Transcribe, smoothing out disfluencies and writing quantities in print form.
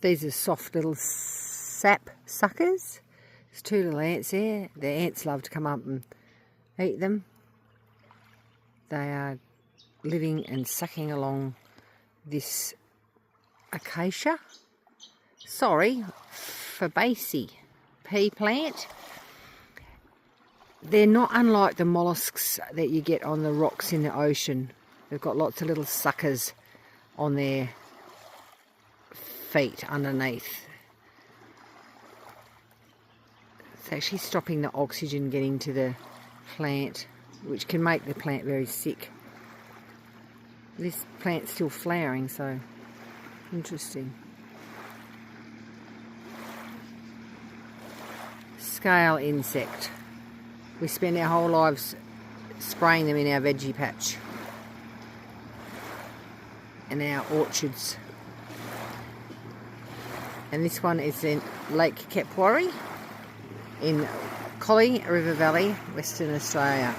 These are soft little sap suckers. There's two little ants there. The ants love to come up and eat them. They are living and sucking along this acacia. Sorry, Fabaceae pea plant. They're not unlike the mollusks that you get on the rocks in the ocean. They've got lots of little suckers on their feet underneath. It's actually stopping the oxygen getting to the plant, which can make the plant very sick. This plant's still flowering, so interesting. Scale insect. We spend our whole lives spraying them in our veggie patch and our orchards. And this one is in Lake Kepwari in Collie River Valley, Western Australia.